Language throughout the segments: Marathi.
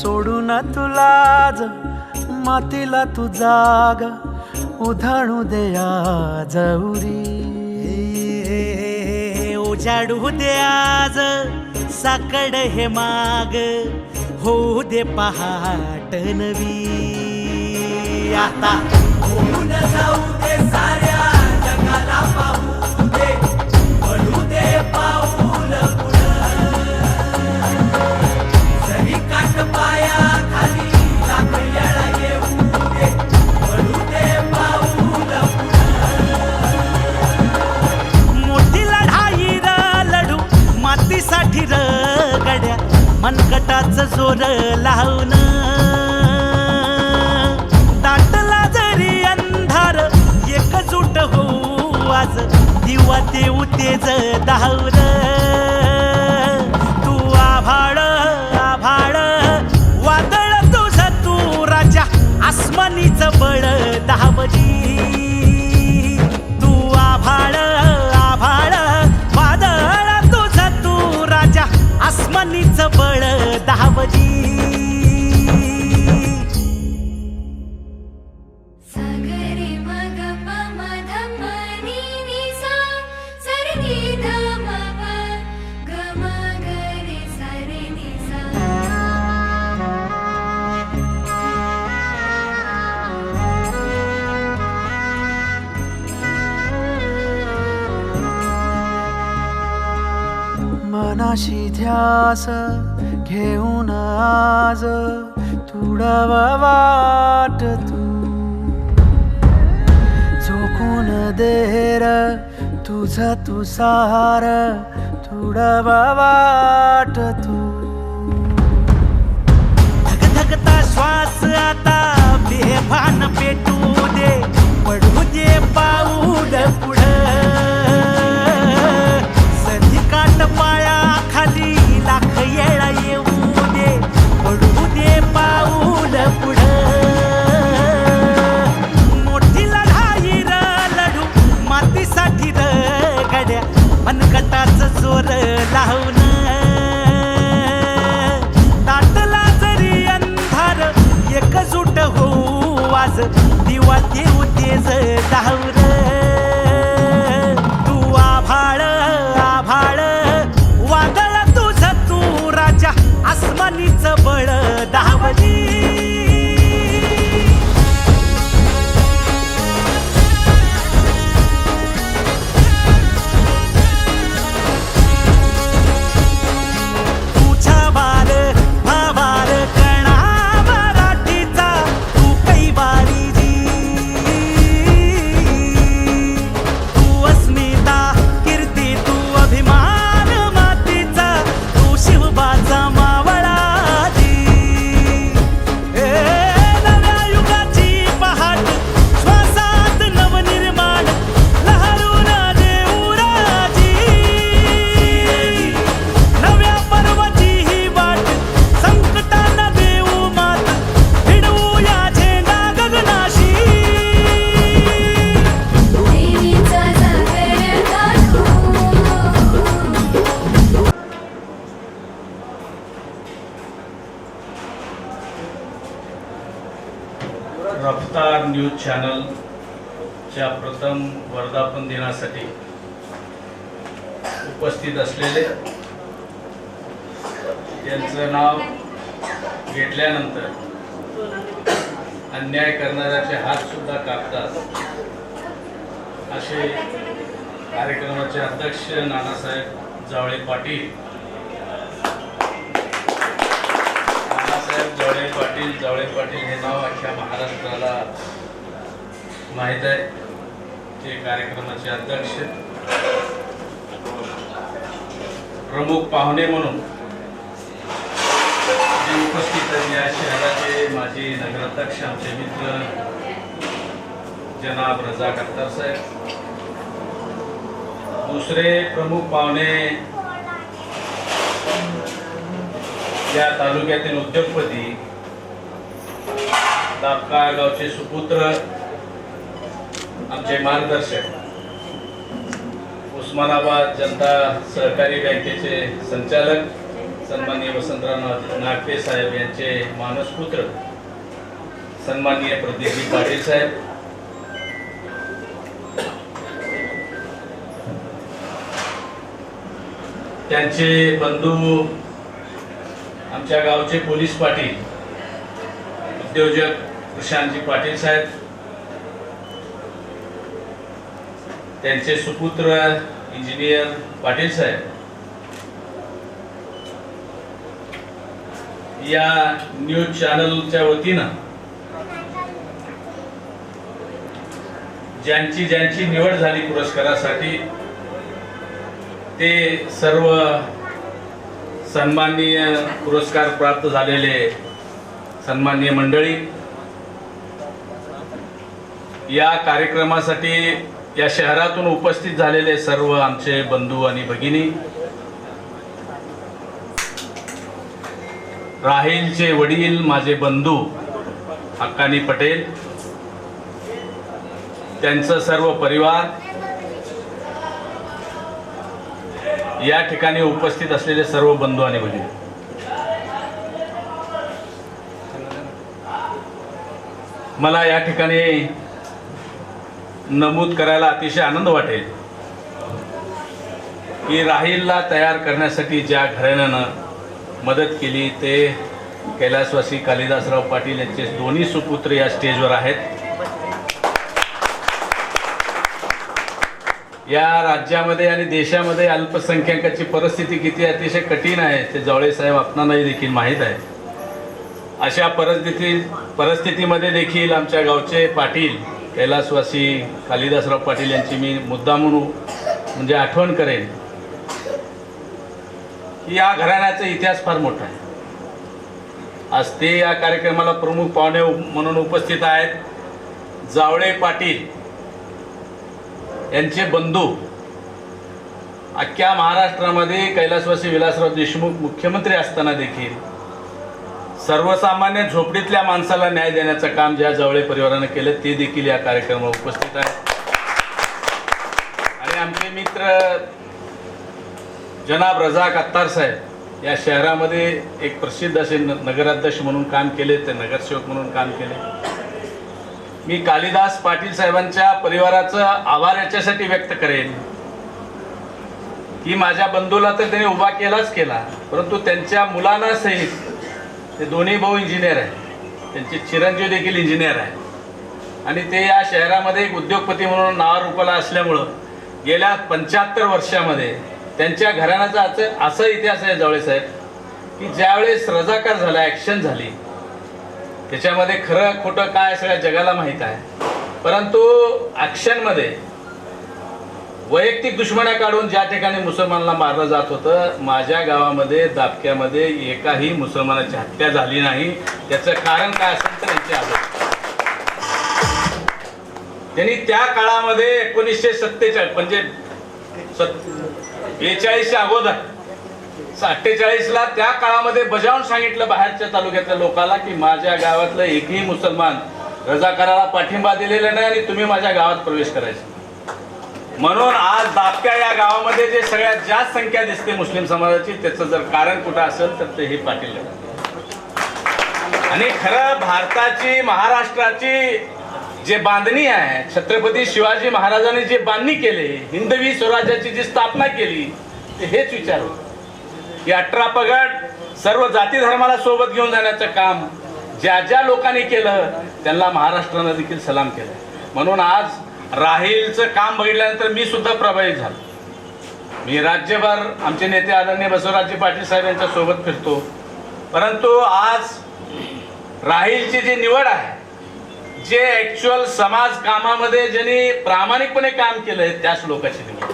सोडून तुलाज मातीला तू जाग उधाणू दे आज उरी उजाडू दे आज साकड हे माग होऊ दे पहाट नवी आता होऊन जाऊ दे साऱ्या जगाला पाहू दे पडू दे पाऊल पुढं जरी काट पाया खाली लाख येळा येऊ दे पडू दे पाऊल मोठी लढाई र लढू मातीसाठी र गड्या मनगटाचं जोर लावून दाटला जरी अंधार एकजूट होऊ आज दिवा देऊ तेज दावर तू आभाळ आभाळ वादळ तुझं तू राजा आसमानीच बळ दावली तू आभाळ आभाळ वादळ तुझं तू राजा आसमानीच बळ दावली मनाशी ध्यास घेऊन आज तुडव वाट तू झोकून देर तुझ तू सार तुडव वाट तू धगधगता श्वास आता बेभान पेटू दे पडू दे पाऊल पुढं काट पाया खाली लाख येळा येऊ दे पडू दे पाऊल पुढं मोठी लढाई र लढू मातीसाठी र गड्या मनगटाचं जोर लावून दाटला जरी अंधार एकजूट होऊ आज दिवा देऊ तेज दावर तू आभाळ आभाळ वादळ तुझं तू राजा आसमानीच बळ दावली तुझा वार भावार कणा मराठीचा तू कैवारी तू अस्मिता कीर्ती तू अभिमान मातीचा तू शिवबाचा मावळा नव्या युगाची पहाट श्वासात नवनिर्माण लहरून देऊ राजी नव्या पर्वाची ही वाट संकटांना देऊ मात भिडवू या झेंडा गगनाशी देवीचा जागर काढू रफ्तार न्यूज चॅनलच्या प्रथम वर्धापन दिनासाठी उपस्थित असलेले त्यांचं नाव घेतल्यानंतर अन्याय करणाऱ्याचे हात सुद्धा कापतात असे कार्यक्रमाचे अध्यक्ष नानासाहेब जावळे पाटील जावळे पाटील हे नाव अख्ख्या महाराष्ट्राला माहीत आहे ते कार्यक्रमाचे अध्यक्ष प्रमुख पाहुणे म्हणून जे उपस्थित आहेत या शहराचे माजी नगराध्यक्ष आमचे मित्र जनाब रजाक अख्तर साहेब दुसरे प्रमुख पाहुणे या तालुक्यातील उद्योगपती दापका गावचे सुपुत्र आमचे मार्गदर्शक उस्मानाबाद जनता सहकारी बँकेचे संचालक सन्माननीय वसंतराव नागटे साहेब यांचे मानसपुत्र सन्माननीय प्रदीपजी पाटील साहेब, त्यांचे बंधू आमच्या गावचे पोलीस पाटील उद्योजक प्रशांतजी पाटील साहेब, त्यांचे सुपुत्र इंजिनियर पाटील साहेब, या न्यूज चॅनलच्या वतीनं ज्यांची निवड झाली पुरस्कारासाठी ते सर्व सन्माननीय पुरस्कार प्राप्त झालेले सन्माननीय मंडळी, या कार्यक्रमासाठी या शहरातून उपस्थित झालेले सर्व आमचे बंधू आणि भगिनी, राहीलचे वडील माझे बंधू हक्कानी पटेल, त्यांचं सर्व परिवार, या ठिकाणी उपस्थित असलेले सर्व बंधू आणि भगिनी, मला या ठिकाणी नमूद करायला अतिशय आनंद वाटेल की राहीलला तयार करण्यासाठी ज्या घराण्यानं मदत केली ते कैलासवासी कालिदासराव पाटील यांचे दोन्ही सुपुत्र या स्टेजवर आहेत. या राज्यामध्ये आणि देशामध्ये अल्पसंख्याकांची परिस्थिती किती अतिशय कठीण आहे ते जवळे साहेब आपणालाही देखील माहीत आहे. अशा परिस्थितीमध्ये देखील आमच्या गावचे पाटील कैलासवासी कालिदासराव पाटील यांची मी मुद्दामून म्हणजे आठवण करेन की या घराण्याचा इतिहास फार मोठा आहे. आज ते या कार्यक्रमाला प्रमुख पाहुणे म्हणून उपस्थित आहेत. जावळे पाटील यांचे बंधू अख्ख्या महाराष्ट्रामध्ये कैलासवासी विलासराव देशमुख मुख्यमंत्री असताना देखील सर्वसामान्य झोपडीतल्या माणसाला न्याय देण्याचं काम ज्या जावळे परिवारानं केलं ते देखील या कार्यक्रमात उपस्थित आहेत. आणि आमचे मित्र जनाब रजाक अत्तार साहेब या शहरामध्ये एक प्रसिद्ध असे नगराध्यक्ष म्हणून काम केले, ते नगरसेवक म्हणून काम केले. मी कालिदास पाटील साहेबांच्या परिवाराचा आभार याच्यासाठी व्यक्त करेन की माझ्या बंधूला तर त्यांनी उभा केला, परंतु त्यांच्या मुलांना सहित ते दोन्ही भाऊ इंजिनियर आहेत, त्यांचे चिरंजीव देखील इंजिनियर आहे आणि ते या शहरामध्ये एक उद्योगपती म्हणून नावारूपाला असल्यामुळं गेल्या 75 वर्षामध्ये त्यांच्या घराण्याचा असा इतिहास आहे जवळे साहेब की ज्यावेळेस रजाकार झाला, ॲक्शन झाली, त्याच्यामध्ये खरं खोटं काय सगळ्या जगाला माहीत आहे, परंतु ॲक्शनमध्ये वैयक्तिक दुश्मन्या काढून ज्या ठिकाणी मुसलमानांना मारलं जात होतं, माझ्या गावामध्ये दापक्यामध्ये एकाही मुसलमानाची हत्या झाली नाही. त्याचं कारण काय असेल तर यांचे आरोप. त्यांनी त्या काळामध्ये 1947 म्हणजे 42च्या अगोदर 48ला त्या काळामध्ये बजावून सांगितलं बाहेरच्या तालुक्यातल्या लोकांना की माझ्या गावातलं एकही मुसलमान रजाकाराला पाठिंबा दिलेला नाही आणि तुम्ही माझ्या गावात प्रवेश करायचा. म्हणून आज दापक्या या गावामध्ये जे सगळ्यात जास्त संख्या दिसते मुस्लिम समाजाची, त्याचं जर कारण कुठं असेल तर ते हे पाटील. आणि खरं भारताची महाराष्ट्राची जे बांधणी आहे, छत्रपती शिवाजी महाराजांनी जे बांधणी केले, हिंदवी स्वराज्याची जी स्थापना केली, ते हेच विचार होते की 18 पगड सर्व जाती धर्माला सोबत घेऊन जाण्याचं काम ज्या ज्या लोकांनी केलं त्यांना महाराष्ट्रानं देखील सलाम केला. म्हणून आज राहीलचं काम बघितल्यानंतर मी सुद्धा प्रभावित झालो. मी राज्यभर आमचे नेते आदरणीय बसवराजजी पाटील साहेब यांच्या सोबत फिरतो, परंतु आज राहीलची जी निवड आहे, जे ॲक्च्युअल समाज कामामध्ये ज्यांनी प्रामाणिकपणे काम केलंय त्याच लोकांची निवड.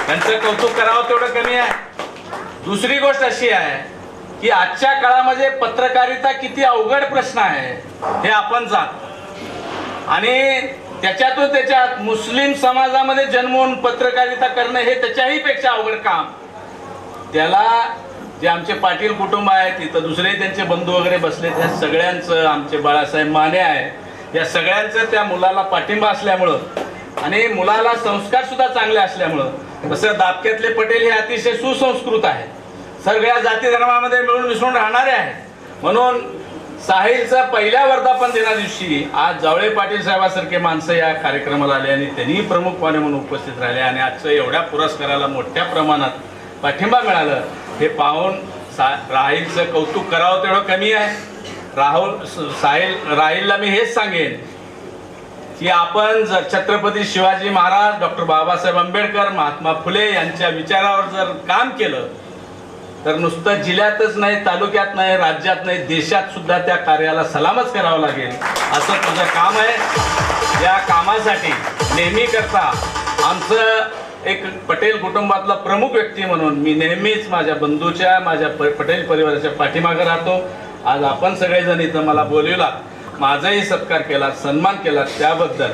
त्यांचं कौतुक करावं तेवढं कमी आहे. दुसरी गोष्ट अशी आहे की आजच्या काळामध्ये पत्रकारिता किती अवघड प्रश्न आहे हे आपण जाणतो आणि त्याच्यात मुस्लिम समाजामध्ये जन्मून पत्रकारिता करणं हे त्याच्याही पेक्षा अवघड काम. त्याला जे आमचे पाटील कुटुंब आहेत, इथं दुसरे त्यांचे बंधू वगैरे बसले, त्या सगळ्यांचं, आमचे बाळासाहेब माने आहे, या सगळ्यांचं त्या मुलाला पाठिंबा असल्यामुळं आणि मुलाला संस्कार सुद्धा चांगले असल्यामुळं, तसं दापक्यातले पटेल हे अतिशय सुसंस्कृत आहेत सगळ्या जाती धर्मामध्ये मिळून मिसळून राहणारे आहे. म्हणून साहिलचा पहिल्या वर्धापन दिना दिवशी आज जावळे पाटील साहेबासारखे माणसं या कार्यक्रमाला आले आणि त्यांनी प्रमुख पाहुणे म्हणून उपस्थित राहिले आणि आजच्या एवढ्या पुरस्काराला मोठ्या प्रमाणात पाठिंबा मिळालं हे पाहून राहिलचं कौतुक करावं तेवढं कमी आहे. राहिलला मी हेच सांगेन की आपण जर छत्रपती शिवाजी महाराज, डॉक्टर बाबासाहेब आंबेडकर, महात्मा फुले यांच्या विचारावर जर काम केलं तर नुसतं जिल्ह्यातच नाही, तालुक्यात नाही, राज्यात नाही, देशात सुद्धा त्या कार्याला सलामच करावं लागेल. असं तुझं काम आहे. या कामासाठी नेहमी करता आमचं एक पटेल कुटुंबातला प्रमुख व्यक्ती म्हणून मी नेहमीच माझ्या बंधूच्या, माझ्या पटेल परिवाराच्या पाठीमागे राहतो. आज आपण सगळेजण इथं मला बोलविला, माझाही सत्कार केला, सन्मान केला, त्याबद्दल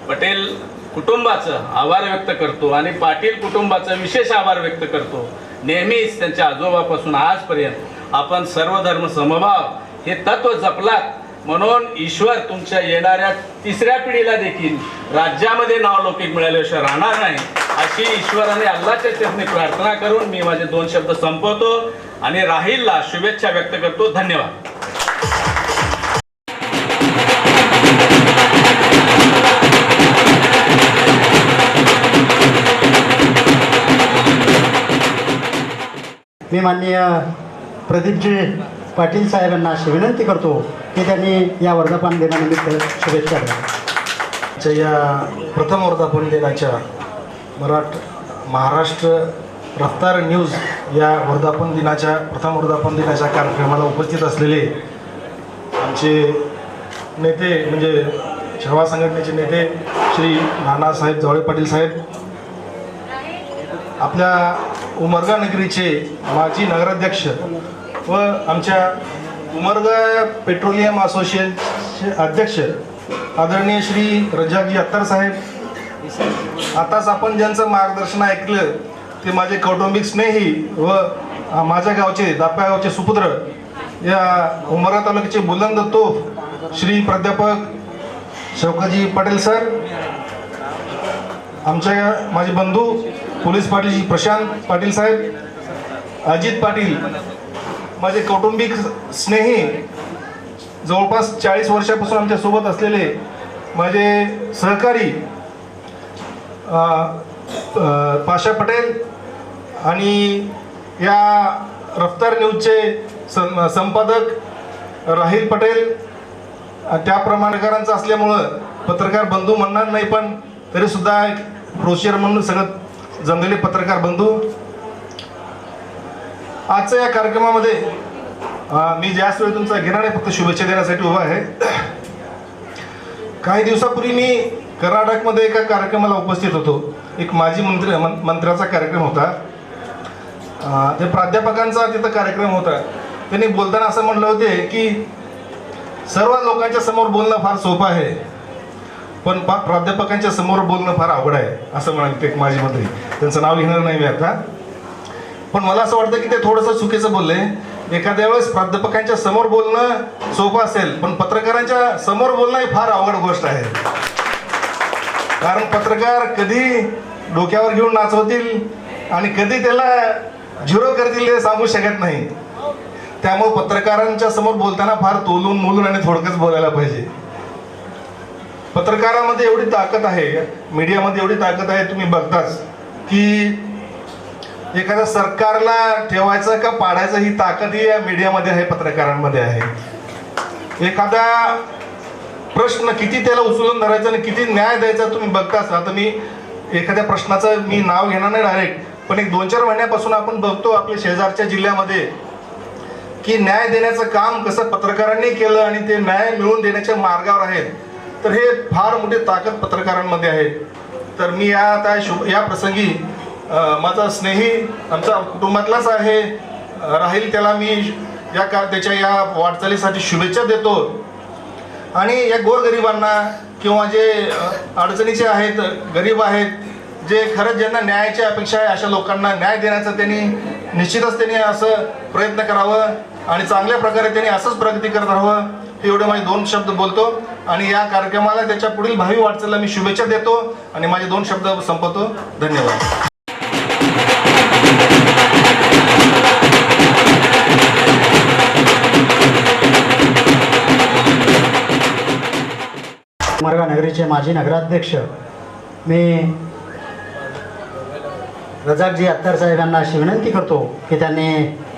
पटेल कुटुंबाचं आभार व्यक्त करतो आणि पाटील कुटुंबाचं विशेष आभार व्यक्त करतो. नेहमीच त्यांच्या आजोबापासून आजपर्यंत आपण सर्व धर्म समभाव हे तत्व जपलात म्हणून ईश्वर तुमच्या येणाऱ्या तिसऱ्या पिढीला देखील राज्यामध्ये नावलौकिक मिळाल्याशिवाय राहणार नाही अशी ईश्वराने अल्लाच्या चरणी प्रार्थना करून मी माझे 2 शब्द संपवतो आणि राहिलला शुभेच्छा व्यक्त करतो. धन्यवाद. मी माननीय प्रदीपजी पाटील साहेबांना अशी विनंती करतो की त्यांनी या वर्धापन दिनानिमित्त शुभेच्छा द्या. या प्रथम वर्धापन दिनाच्या महाराष्ट्र रफ्तार न्यूज या प्रथम वर्धापन दिनाच्या कार्यक्रमाला उपस्थित असलेले आमचे नेते म्हणजे सेवा संघटनेचे नेते श्री नानासाहेब जावळे पाटील साहेब, आपल्या उमरगा नगरीचे माजी नगराध्यक्ष व आमच्या उमरगा पेट्रोलियम असोसिएशनचे अध्यक्ष आदरणीय श्री रजाकजी अत्तर साहेब, आताच आपण ज्यांचं मार्गदर्शन ऐकलं ते माझे कौटुंबिक स्नेही व माझ्या गावचे दाप्या गावचे सुपुत्र या उमरगा तालुक्याचे बुलंद तोफ श्री प्राध्यापक शौकतजी पटेल सर, आमच्या माझे बंधू पोलीस पाटील प्रशांत पाटील साहेब, अजित पाटील, माझे कौटुंबिक स्नेही जवळपास 40 वर्षापासून आमच्या सोबत असलेले माझे सहकारी पाशा पटेल आणि या रफ्तार न्यूजचे संपादक राहिल पटेल, त्या प्रमाणकारांचं असल्यामुळं पत्रकार बंधू म्हणणार नाही पण तरीसुद्धा प्रोसियर म्हणून सगळं जमलेले पत्रकार बंधू, आजच्या या कार्यक्रमामध्ये मी जास्त वेळ तुमचा घेणार नाही, फक्त शुभेच्छा देण्यासाठी उभा आहे. काही दिवसापूर्वी मी कर्नाटकमध्ये एका कार्यक्रमाला उपस्थित होतो. एक माजी मंत्र्याचा कार्यक्रम होता. ते प्राध्यापकांचा तिथं कार्यक्रम होता. त्यांनी बोलताना असं म्हणलं होते की सर्व लोकांच्या समोर बोलणं फार सोपं आहे पण प्राध्यापकांच्या समोर बोलणं फार अवघड आहे असं म्हणाले ते एक माजी मंत्री. त्यांचं नाव घेणार नाही मी आता, पण मला असं वाटतं की ते थोडंसं चुकीचं बोलले. एखाद्या वेळेस प्राध्यापकांच्या समोर बोलणं सोपं असेल पण पत्रकारांच्या समोर बोलणं ही फार अवघड गोष्ट आहे. कारण पत्रकार कधी डोक्यावर घेऊन नाचवतील आणि कधी त्याला झिरो करतील हे सांगू शकत नाही. त्यामुळे पत्रकारांच्या समोर बोलताना फार तोलून मोलून आणि थोडकंच बोलायला पाहिजे. पत्रकारामध्ये एवढी ताकद आहे, मीडियामध्ये एवढी ताकद आहे, तुम्ही बघताच की एखाद्या सरकारला ठेवायचं का पाडायचं ही ताकद ही या मीडियामध्ये आहे, पत्रकारांमध्ये आहे. एखादा प्रश्न किती त्याला उचलून धरायचा आणि किती न्याय द्यायचा तुम्ही बघताच. आता मी एखाद्या प्रश्नाचं मी नाव घेणार नाही डायरेक्ट, पण एक 2-4 महिन्यापासून आपण बघतो आपल्या शेजारच्या जिल्ह्यामध्ये की न्याय देण्याचं काम कसं पत्रकारांनी केलं आणि ते न्याय मिळवून देण्याच्या मार्गावर आहेत. तर हे फार मोठी ताकद पत्रकारांमध्ये आहे. तर मी या प्रसंगी माझा स्नेही आमच्या कुटुंबातलाच आहे राहील, त्याला मी त्याच्या या वाटचालीसाठी शुभेच्छा देतो. आणि या गोरगरिबांना किंवा जे अडचणीचे आहेत, गरीब आहेत, जे खरंच ज्यांना न्यायाची अपेक्षा आहे अशा लोकांना न्याय देण्याचं त्यांनी निश्चितच त्यांनी असं प्रयत्न करावं आणि चांगल्या प्रकारे त्यांनी असंच प्रगती करत राहावं. हे एवढे माझे 2 शब्द बोलतो आणि या कार्यक्रमाला त्याच्या पुढील भावी वाटचालीला मी शुभेच्छा देतो आणि माझे 2 शब्द संपवतो. धन्यवाद. उमरगा नगरीचे माजी नगराध्यक्ष मी रजाकजी अत्तर साहेब यांना अशी विनंती करतो की त्यांनी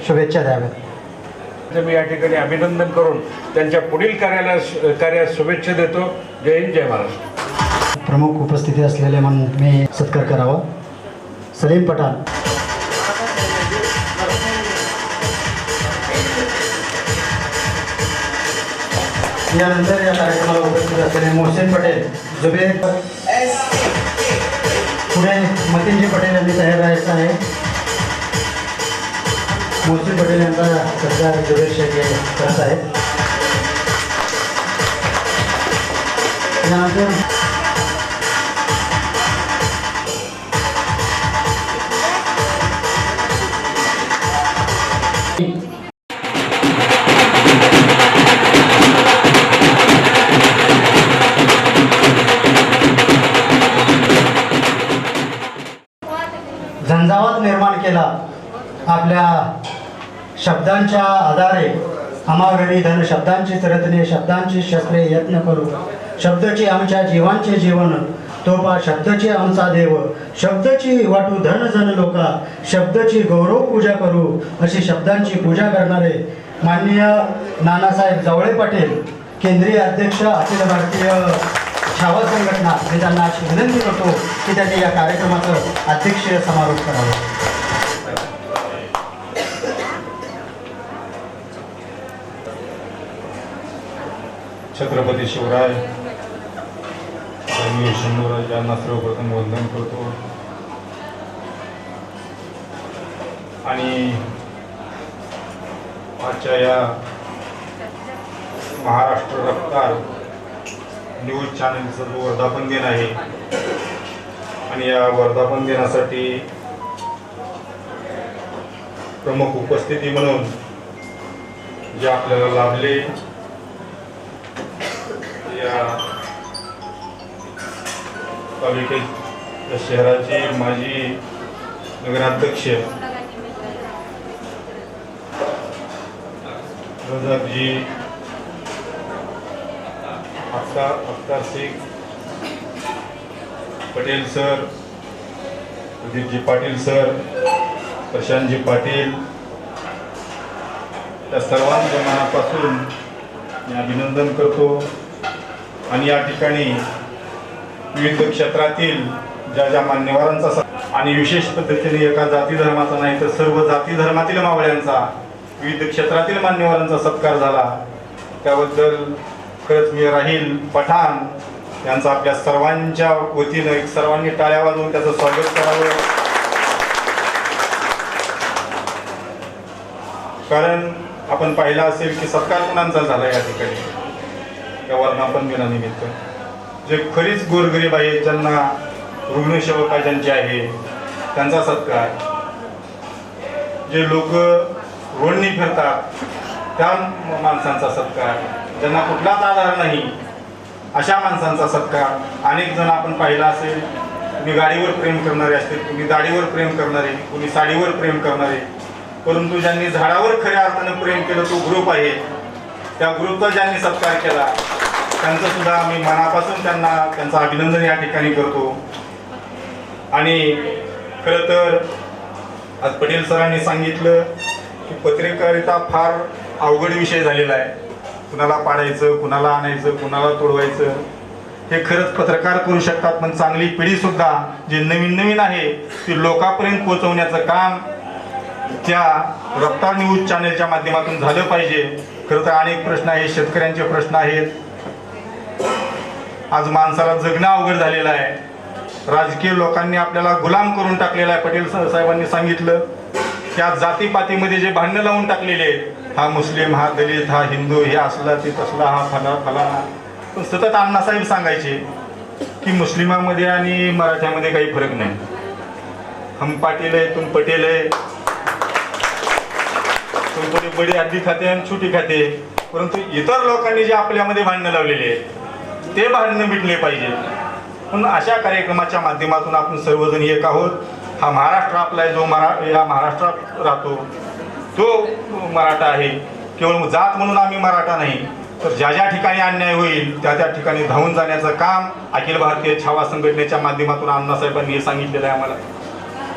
शुभेच्छा द्याव्यात. मी या ठिकाणी अभिनंदन करून त्यांच्या पुढील कार्यास शुभेच्छा देतो. जय हिंद, जय महाराष्ट्र. प्रमुख उपस्थिती असलेले म्हणून मी सत्कार करावा. सलीम पठाण. यानंतर या कार्यक्रमाला उपस्थित असलेले मोहसेन पटेल, जुबेर, पुढे मतीनजी पटेल यांनी तयार राहायचं आहे. मोहसेन पटेल यांचा सत्कार जुबेर शेख हे करत आहेत. यानंतर झंझावात निर्माण केला. आपल्या शब्दांच्या आधारे अमागणी धन शब्दांची रत्ने शब्दांची शस्त्रे यत्न करू. शब्दाची आमच्या जीवांचे जीवन तोपा शब्दाची आमचा देव. शब्दाची वाटू धन जन लोका शब्दाची गौरव पूजा करू. अशी शब्दांची पूजा करणारे माननीय नानासाहेब जवळे पाटील, केंद्रीय अध्यक्ष अखिल भारतीय छावा संघटना, मी त्यांना अशी विनंती करतो की त्यांनी या कार्यक्रमाचं अध्यक्षीय समारोप करावा. छत्रपती शिवराय आणि शंभूराज यांना सर्वप्रथम वंदन करतो. आणि आजच्या या महाराष्ट्र रफ्तार न्यूज चॅनलचा जो वर्धापन दिन आहे आणि या वर्धापन दिनासाठी प्रमुख उपस्थिती म्हणून जे आपल्याला लाभले या तालुक्यात शहराचे माजी नगराध्यक्ष रजाकजी अख्तर शेख पटेल सर, प्रदीपजी पाटील सर, प्रशांतजी पाटील, त्या सर्वांच्या मनापासून मी अभिनंदन करतो. आणि या ठिकाणी विविध क्षेत्रातील ज्या मान्यवरांचा आणि विशेष पद्धतीने एका जाती धर्माचा नाही तर सर्व जाती धर्मातील मावळ्यांचा विविध क्षेत्रातील मान्यवरांचा सत्कार झाला. त्याबद्दल खरंच मी राहील पठाण यांचा आपल्या सर्वांच्या वतीनं एक सर्वांनी टाळ्या वाजवून त्याचं स्वागत करावं. कारण आपण पाहिलं असेल की सत्कार कुणांचा झाला या ठिकाणी या वर्धापन दिनानिमित्त. जे खरीच गोरगरीब आहे, ज्यांना रुग्णसेवका ज्यांचे आहे त्यांचा सत्कार, जे लोक रोडनी फिरतात त्या माणसांचा सत्कार, ज्यांना कुठलाच आधार नाही अशा माणसांचा सत्कार. अनेक जण आपण पाहिला असेल, कुणी गाडीवर प्रेम करणारे असतील, कुणी दाढीवर प्रेम करणारे, कुणी साडीवर प्रेम करणारे, परंतु ज्यांनी झाडावर खऱ्या अर्थानं प्रेम केलं तो ग्रुप आहे. त्या ग्रुपचा ज्यांनी सत्कार केला त्यांचं सुद्धा मी मनापासून त्यांचं अभिनंदन या ठिकाणी करतो. आणि खरं तर आज पटेल सरांनी सांगितलं की पत्रकारिता फार अवघड विषय झालेला आहे. कुणाला पाडायचं, कुणाला आणायचं, कुणाला तोडवायचं हे खरंच पत्रकार करू शकतात, पण चांगली पिढीसुद्धा जे नवीन आहे ती लोकांपर्यंत पोहोचवण्याचं काम त्या रफ्तार न्यूज चॅनलच्या माध्यमातून झालं पाहिजे. खरं तर अनेक प्रश्न आहेत, शेतकऱ्यांचे प्रश्न आहेत. आज माणसाला जगणं अवघड झालेलं आहे. राजकीय लोकांनी आपल्याला गुलाम करून टाकलेला आहे. पटेल साहेबांनी सांगितलं त्या जातीपातीमध्ये जे भांडणं लावून टाकलेले आहेत, हा मुस्लिम, हा दलित, हा हिंदू, हे असला ते तसला, हा फलाना. पण सतत अण्णासाहेब सांगायचे की मुस्लिमामध्ये आणि मराठ्यामध्ये काही फरक नाही. हम पाटील आहे, तुम पटेल आहे, तुम थोडी बडी हड्डी खाते आणि छोटी खाते. परंतु इतर लोकांनी जे आपल्यामध्ये भांडणं लावलेले आहेत ते भांडणं मिटले पाहिजे. पण अशा कार्यक्रमाच्या माध्यमातून आपण सर्वजण एक आहोत. हा महाराष्ट्र आपला आहे, जो या महाराष्ट्रात राहतो तो मराठा आहे. केवळ जात म्हणून आम्ही मराठा नाही, तर ज्या ज्या ठिकाणी अन्याय होईल त्या त्या ठिकाणी धावून जाण्याचं काम अखिल भारतीय छावा संघटनेच्या माध्यमातून अण्णासाहेबांनी हे सांगितलेलं आहे आम्हाला.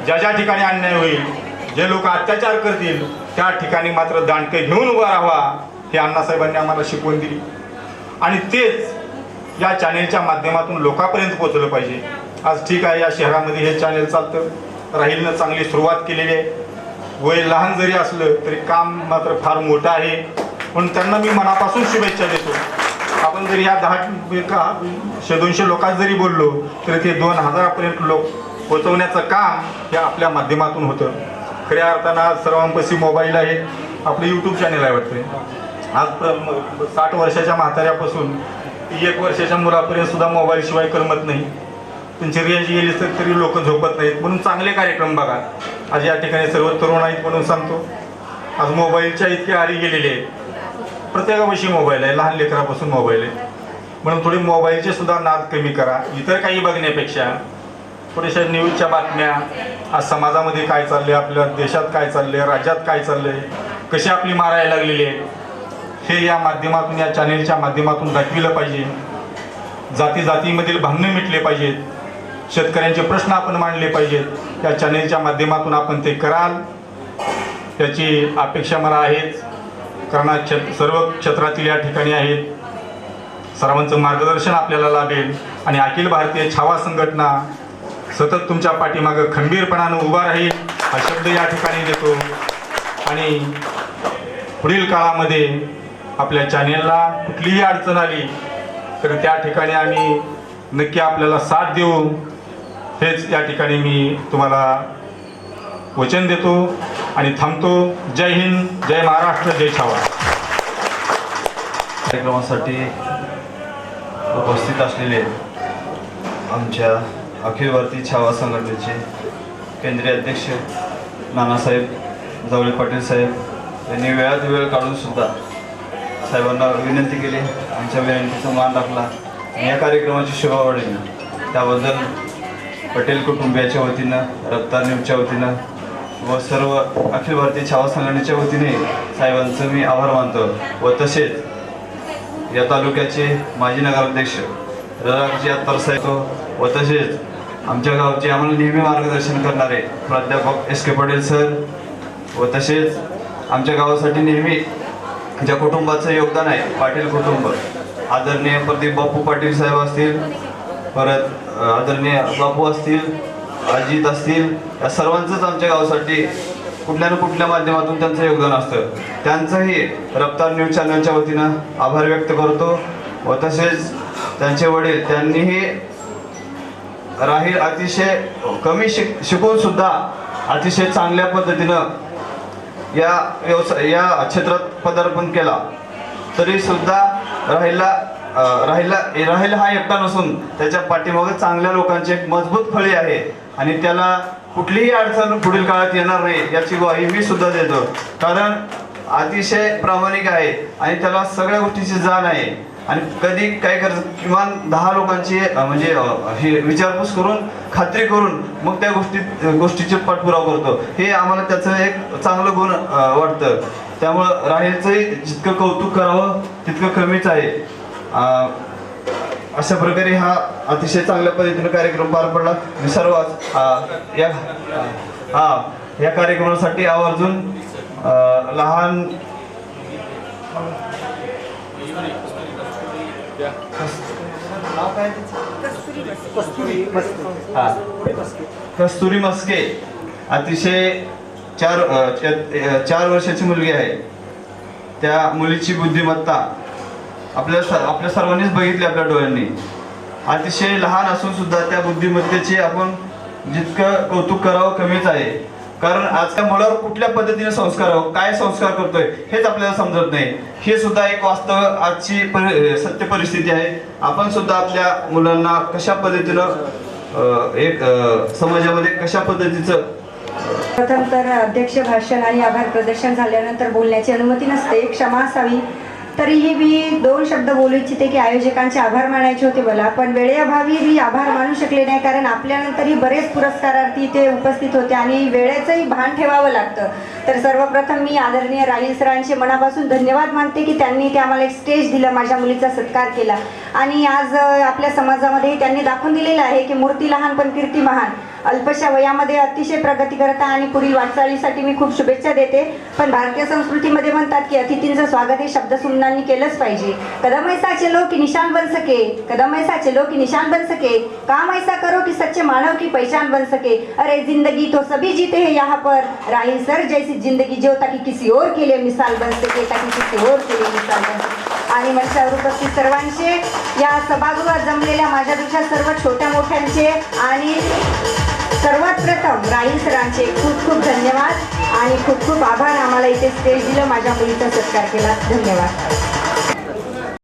ज्या ज्या ठिकाणी अन्याय होईल, जे लोक अत्याचार करतील त्या ठिकाणी मात्र दांडके घेऊन उभा राहावा हे अण्णासाहेबांनी आम्हाला शिकवण दिली. आणि तेच या चॅनेलच्या माध्यमातून लोकांपर्यंत पोहोचलं पाहिजे. आज ठीक आहे, या शहरामध्ये हे चॅनेल चालतं, राहीलनं चांगली सुरुवात केलेली आहे. वय लहान जरी असलं तरी काम मात्र फार मोठं आहे. पण त्यांना मी मनापासून शुभेच्छा देतो. आपण जरी या 100-200 लोकांत जरी बोललो तरी ते 2000पर्यंत लोक पोचवण्याचं काम हे आपल्या माध्यमातून होतं. खऱ्या अर्थानं आज सर्वांपाशी मोबाईल आहे, आपलं यूट्यूब चॅनेल आहे वाटते. आज 60 वर्षाच्या म्हाताऱ्यापासून 1 वर्षाच्या मुलापर्यंत सुद्धा मोबाईलशिवाय करमत नाही. त्यांची रेंज गेली तर तरी लोक झोपत नाहीत. म्हणून चांगले कार्यक्रम बघा. आज या ठिकाणी सर्व तरुण आहेत म्हणून सांगतो, आज मोबाईलच्या इतके आरी गेलेले आहेत. प्रत्येकापाशी मोबाईल आहे, लहान लेकरापासून मोबाईल आहे. म्हणून थोडी मोबाईलचे सुद्धा नाद कमी करा. इतर काही बघण्यापेक्षा थोड्याशा न्यूजच्या बातम्या, आज समाजामध्ये काय चाललंय, आपल्या देशात काय चाललंय, राज्यात काय चाललंय, कशी आपली मारायला लागलेली आहे, हे या माध्यमातून, या चॅनेलच्या माध्यमातून दाखविलं पाहिजे. जाती जातीमधील भांडणं मिटले पाहिजेत. शेतकऱ्यांचे प्रश्न आपण मांडले पाहिजेत. या चॅनेलच्या माध्यमातून आपण ते कराल याची अपेक्षा मला आहेच. कारण सर्व क्षेत्रातील या ठिकाणी आहेत. सर्वांचं मार्गदर्शन आपल्याला लाभेल आणि अखिल भारतीय छावा संघटना सतत तुमच्या पाठीमागं खंबीरपणानं उभा राहील हा शब्द या ठिकाणी देतो. आणि पुढील काळामध्ये आपल्या चॅनेलला कुठलीही अडचण आली तर त्या ठिकाणी आम्ही नक्की आपल्याला साथ देऊ, हेच या ठिकाणी मी तुम्हाला वचन देतो आणि थांबतो. जय हिंद, जय महाराष्ट्र, जय छावा. कार्यक्रमासाठी उपस्थित असलेले आमच्या अखिल भारतीय छावा संघटनेचे केंद्रीय अध्यक्ष नानासाहेब जावळे पाटील साहेब यांनी वेळात वेळ काढून सुद्धा साहेबांना विनंती केली, आमच्या विनंतीचा मान राखला आणि या कार्यक्रमाची शोभा वाढवली. त्याबद्दल पटेल कुटुंबियाच्या वतीनं, रफ्तार न्यूजच्या वतीनं व सर्व अखिल भारतीय छावा संघटनेच्या वतीने साहेबांचं मी आभार मानतो. व तसेच या तालुक्याचे माजी नगराध्यक्ष रराजी अत्तर साहेब व तसेच आमच्या गावचे आम्हाला नेहमी मार्गदर्शन करणारे प्राध्यापक एस के पटेल सर व तसेच आमच्या गावासाठी नेहमी ज्या कुटुंबाचं योगदान आहे, पाटील कुटुंब, आदरणीय प्रदीप बापू पाटील साहेब असतील, परत आदरणीय बापू असतील, अजित असतील, या सर्वांचंच आमच्या गावासाठी कुठल्या ना कुठल्या माध्यमातून त्यांचं योगदान असतं. त्यांचंही रफ्तार न्यूज चॅनलच्या वतीनं आभार व्यक्त करतो. व तसेच त्यांचे वडील, त्यांनीही राहील अतिशय कमी शिकून सुद्धा अतिशय चांगल्या पद्धतीनं या क्षेत्रात पदार्पण केला. तरी सुद्धा राहिला हा एकटा नसून त्याच्या पाठीमागे चांगल्या लोकांची एक मजबूत फळी आहे आणि त्याला कुठलीही अडचण पुढील काळात येणार नाही याची ग्वाही मी सुद्धा देतो. कारण अतिशय प्रामाणिक आहे आणि त्याला सगळ्या गोष्टीची जाण आहे आणि कधी काय करत किमान 10 लोकांची म्हणजे हे विचारपूस करून खात्री करून मग त्या गोष्टीचे पाठपुरावा करतो. हे आम्हाला त्याचं एक चांगलं गुण वाटतं. त्यामुळं राहीलचंही जितकं कौतुक करावं तितकं कमीच आहे. अशा प्रकारे हा अतिशय चांगल्या पद्धतीने कार्यक्रम पार पडला. मी सर्व या कार्यक्रमासाठी आवर्जून लहान कस्तुरी मस्के अतिशय 4 वर्षाची मुलगी आहे. त्या मुलीची बुद्धिमत्ता आपल्या सर्वांनीच बघितली आपल्या डोळ्यांनी. अतिशय लहान असून सुद्धा त्या बुद्धिमत्तेचे आपण जितकं कौतुक करावं कमीच आहे. कारण आजच्या मुलावर कुठल्या पद्धतीने संस्कार काय संस्कार करतोय हेच आपल्याला समजत नाही. हे सुद्धा एक वास्तव आजची सत्य परिस्थिती आहे. आपण सुद्धा आपल्या मुलांना कशा पद्धतीनं एक समाजामध्ये कशा पद्धतीचं प्रथम तर अध्यक्ष भाषण आणि आभार प्रदर्शन झाल्यानंतर बोलण्याची अनुमती नसते. क्षमा असावी. तरीही मी 2 शब्द बोलू इच्छिते की आयोजकांचे आभार मानायचे होते मला, पण वेळेअभावी मी आभार मानू शकले नाही, कारण आपल्यानंतरही बरेच पुरस्कारार्थी ते उपस्थित होते आणि वेळेचंही भान ठेवावं लागतं. तर सर्वप्रथम मी आदरणीय राहील सरांचे मनापासून धन्यवाद मानते की त्यांनी ते आम्हाला एक स्टेज दिलं, माझ्या मुलीचा सत्कार केला. आणि आज आपल्या समाजामध्ये त्यांनी दाखवून दिलेलं आहे की मूर्ती लहान पण कीर्ती महान. अल्पशा वयामध्ये अतिशय प्रगती करता आणि पुढील वाटचालीसाठी मी खूप शुभेच्छा देते. पण भारतीय संस्कृतीमध्ये म्हणतात की अतिथींचं स्वागत हे शब्दसुमनांनी केलंच पाहिजे. कदम ऐसा चलो की निशान बन सके, कदम ऐसा चलो की निशान बन सके, काम ऐसा करो कि सच्चे मानव की पहचान बन सके. अरे जिंदगी तो सभी जीते हैं यहाँ पर, राहील सर जैसी जिंदगी जो ताकि किसी और के लिए मिसाल बन सके, ताकि किसी और के लिए मिसाल बन सके. आणि मंचावर उपस्थित सर्वांचे, या सभागृहात जमलेल्या माझ्यापेक्षा सर्व छोट्या मोठ्यांचे आणि सर्वात प्रथम राहील सरांचे खूप खूप धन्यवाद आणि खूप खूप आभार. आम्हाला इथे स्टेज दिलं, माझ्या मुलीचा सत्कार केला. धन्यवाद.